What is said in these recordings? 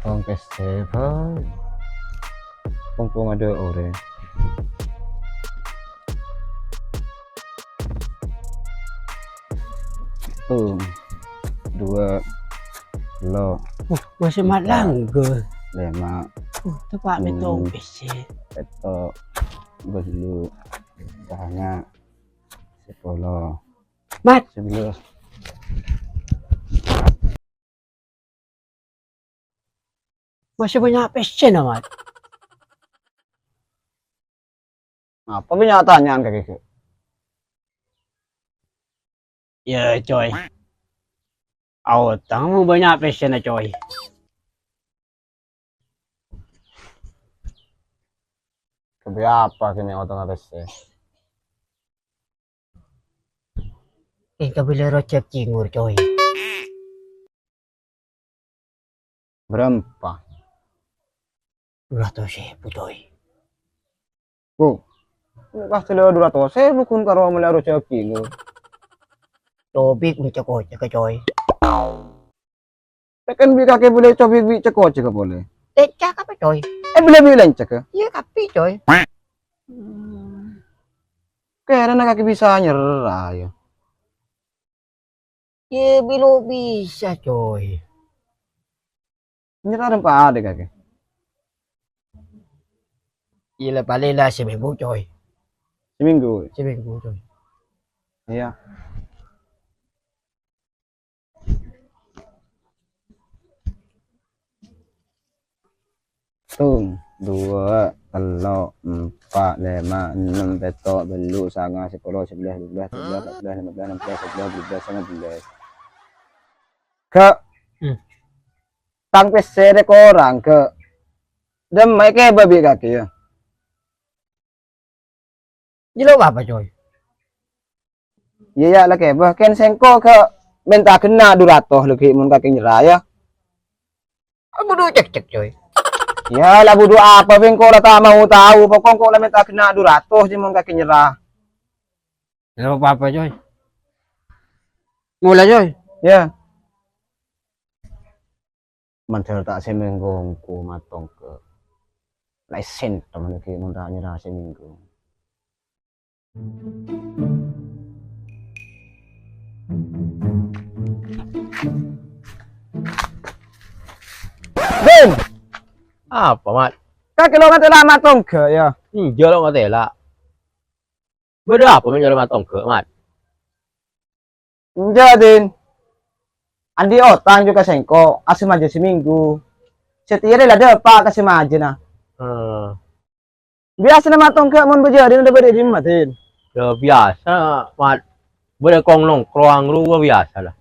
Tong PC thôi. Mumpung ada ore. Dua lo Masih malang ke? lima Tepat betul PC. peto belu hanya 10 Mat, 11. masih banyak PC na Mat. Apa kenyataannya kayak gitu? Ya coy. Awak mau banyak PC na coy. Keberapa kini otong PC? Kabila rocep cingur coy. Berapa? 200.000 coy. Bu, pasti lewat 200 saya bukan karo melaro ceki lu. Tobik mencekot ke coy. Tekan bi kaki boleh cobi bi cekot cek boleh. Cak apa coy? Bila bilang cek. Iya kapi coy. Karena kaki bisa nyerah ya. Ya bilo bisa coy. Nyerah apa ada kaki? Iya paling lah seminggu coy. Seminggu. Seminggu coy. Iya. Tung, 2, 3, 4, 5, 6, petok, belu, sanga, 10, 11, 12, 13, 14, 15, 16, 17, 18, 19. Ke tang PC dek orang ke demai ke babi kaki ya. Jelo apa coy? Iya ya lah ke bahkan sengko ke minta kena 200 lagi mun kaki nyerah ya. Apa dulu cek coy? Ya lah budu apa bengko lah tak mau tahu pokok kok lah minta kena 200 sih mun kaki nyerah. Jelo apa coy? Mulai coy. Ya. Mantel tak seminggu ku matong ke lesen teman ke mun tak nyerah seminggu. Din, Apa Mat? kaki lo kata lama matong ke ya. Jelo nggak tela. Beda apa menjadi matong ke Mat? Jadi andi otang juga sengko asem aja seminggu. Setiap lah ada pak kasih aja nah. Biasa nama matong ke mun bejadi udah beri matin. Ya biasa Mat. Boleh kong nongkrong lu biasa lah.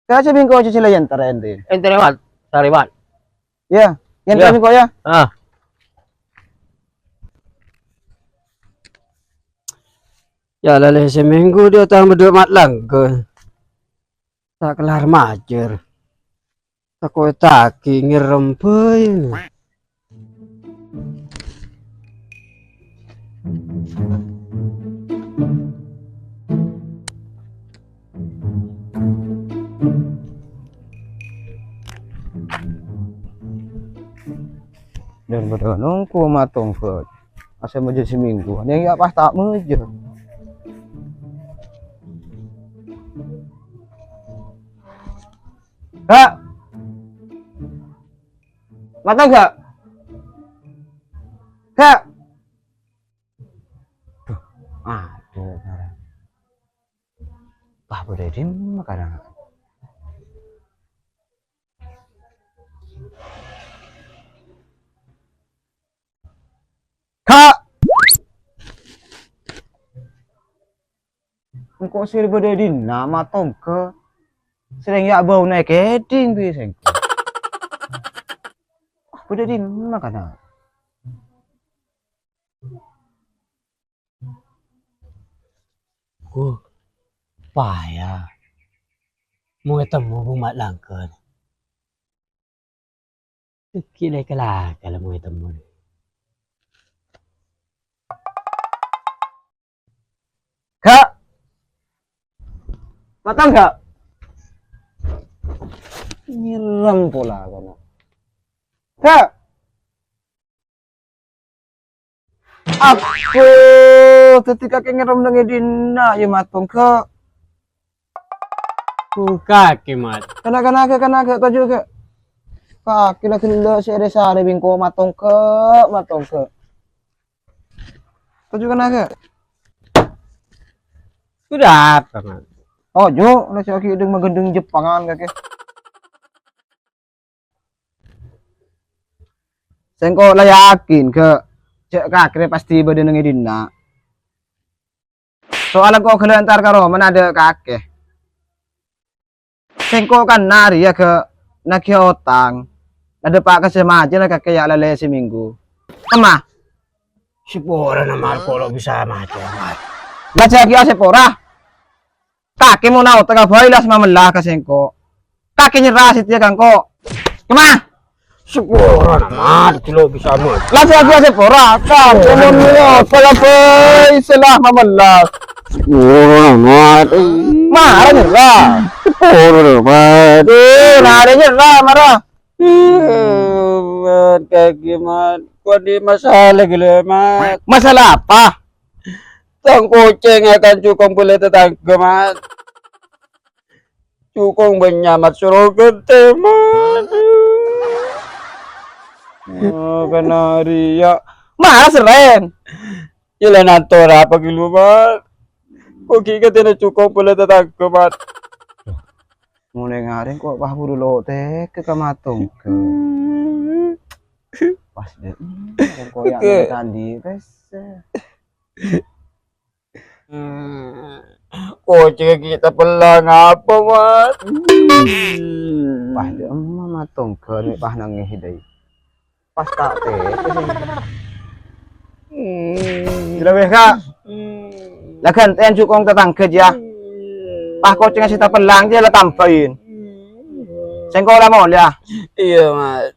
Kasi seminggu aja sila yan tarendi. Ente Mat, cari Mat. Ya, yan Ya. kami ko ya. Ya lalai seminggu dia tak berdua mat lang ke. Tak kelar majer. Tak kau taki ngerempoi ni. Dan berdua nungku matong ke. Asal aja seminggu. Yang ya pas tak meja. Kak, matang gak? Kak. Aduh, Pak boleh dim makanan. Kak. Engkau sih boleh dim nama tongke. Sering ya bau naik keding biasanya. Boleh dim makanan. Payah. Mau ketemu bumat langkan. Kira kalah kalau mau ketemu. Kak. Matang gak? Nyiram pula kana. Kak, apa? Tadi kakek nyiram dengan dina ya matung ke. Kaki mat. Kana taju ke. Kaki lagi lo si sare bingko matong ke. Taju kana ke. Sudah apa mat? Oh jo, lo si aki deng magendeng Jepangan kakek. Sengko lah yakin ke. Cek kakek pasti badan dengan dina. Soalnya kok kelentar karo mana ada kakek. Sengko kan nari ya ke naki otang. Ada pak kasih aja lah kakek ya lele seminggu. Ama, Si Pora nama kalau bisa macam mat. lah lagi ase pora. Kakek mau naut tengah bayi lah sama melah ke sengko. Kakek nyerah situ ya kangko. Kemana? Si Pora nama kalau bisa mat. Lah lagi ase pora. Kakek mau naut kalau bayi selah mamelah. Pora mat. Marah nyerah. Pora mat. Nari nyerah marah. Mat kaki mat. Kau di masalah gila mat. Masalah apa? Tang kucing akan cukong boleh tetangga mat. Cukong benyamat suruh gede mat. Oh kanaria. Marah seren. Jalan antor apa gitu mat. Kok kita tidak cukong boleh tetangga mat. Mulai ngaring kok bah buru lo teh ke kamatung ke. Pas deh. Kok yang tadi tes. Kucing kita pelang apa mat. Pas deh mama tong ke nih bah nangis hidai. Pas tak teh. Sudah beka. Lah kan ten cukong tetang kerja. Pah kucing si pelang dia lah tampain. Sengko lah mau ya. Iya mat.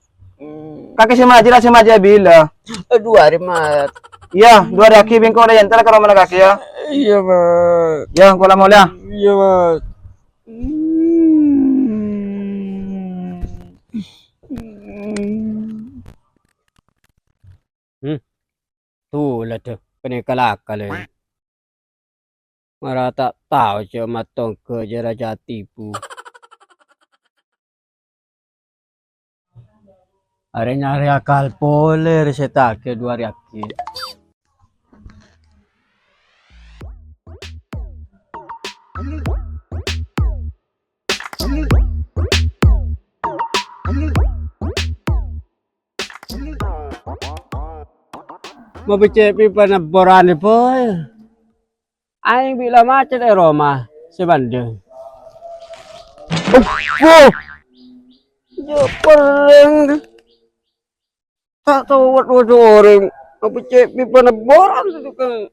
Kakek si maja bila. 2 hari mat. Iya, 2 hari aki bingko ada yentar kalau mana kaki ya. Iya mat. Ya, ko lah mau ya. Iya mat. Tuh lah tuh. Penikal-akal ya. Marah tak tahu cuma matong ke jaraja tipu. Hari nyari akal poler setak ke 2 hari aki. Mau bicepi panaboran ni boy. Aing bila macet Roma sebanding. Oh, Ya pereng. Tak tahu wat orang. Mau bicepi panaboran tu kan.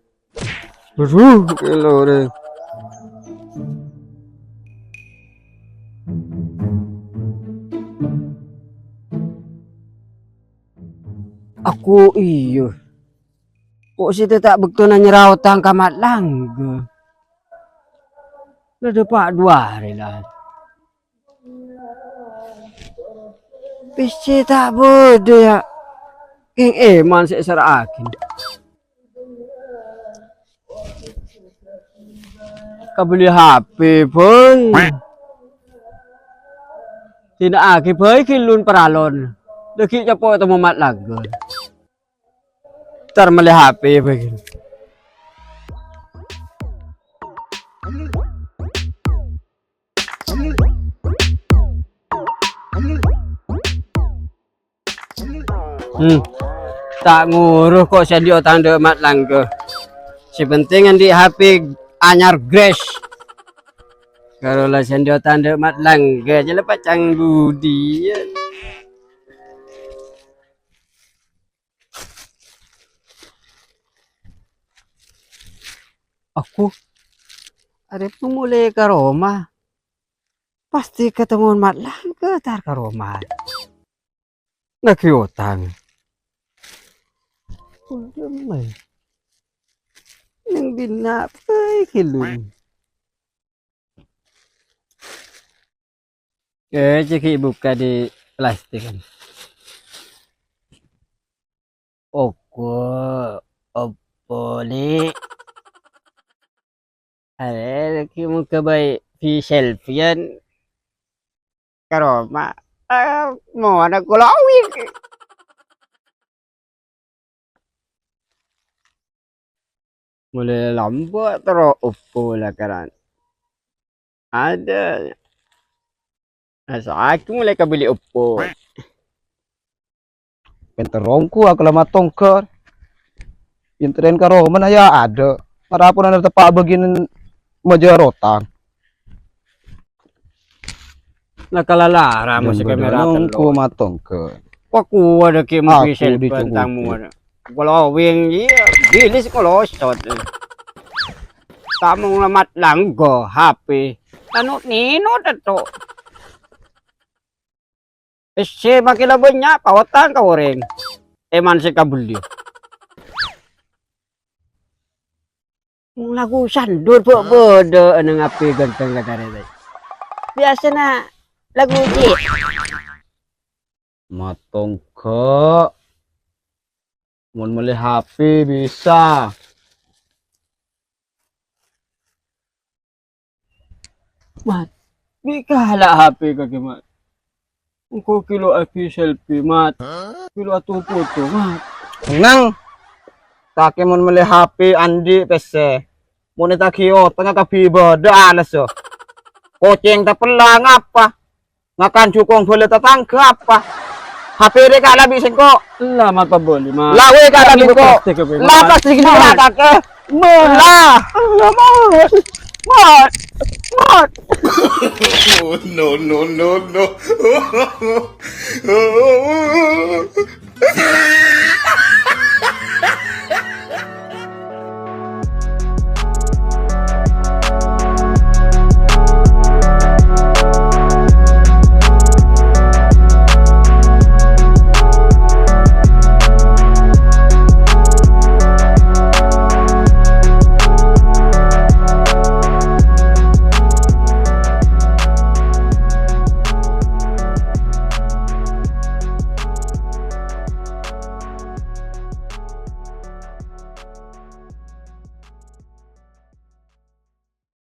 Aduh, gila orang. Aku iyo. Kok si tak betul na nyerau tang kamat langga. Lah depak 2 hari lah. Pisi tak bodoh ya. King eman saya serakin. Kau beli HP boy. Tidak aki boy kilun peralon. Lagi capo temu mat langga. Ntar meli HP begini. Tak nguruh kok sedio tanda mat langga. Si penting di HP anyar Grace. Kalau lah sedio tanda mat langga je lepas cang budi. Aku ada mulai ke Roma. Pasti ketemu mat langga tar ke Roma. Nak utang. Udah yang binapai kilun. Ciki buka di plastik kan. Oke, opo ni? Ada lagi muka baik di selfiean karoma. Mau ada kulawin. Mulai lambat terus opo lah kan. Ada. Asa aku mulai beli opo. Penterongku aku lama tongker. Intern karo mana ya ada. Marapun ada tepak begini majarotan. Nakalara mo sa kamera Ku matong ke. Paku ada ki mo Aku pisel dicukupi. pantang mo. Kalau wing bilis ko losot. Tamong lamat lang go happy. Ano nino to? Si makilabon niya pawatan ka oreng. Eman si kabulyo. Lagu sandur po bodo anong api ganteng katare. Biasa na lagu jit. Matong ke. Mun mulai HP bisa. Mat, di kala HP ka mat. Engko kilo api selfie mat. Kilo atu foto mat. Nang. Take mun mulai HP Andi PC. Mun ta kio tengah kapi bodo alas so. Koceng ta pelang apa? Ngakan cukong boleh tetangga apa? HP re kala bisa kok. Lama pa boleh mat. Lawe kala bisa kok. Lapas sedikit kata ke. Mula. Mat. Mat. Mat. Oh, no, no, no, no.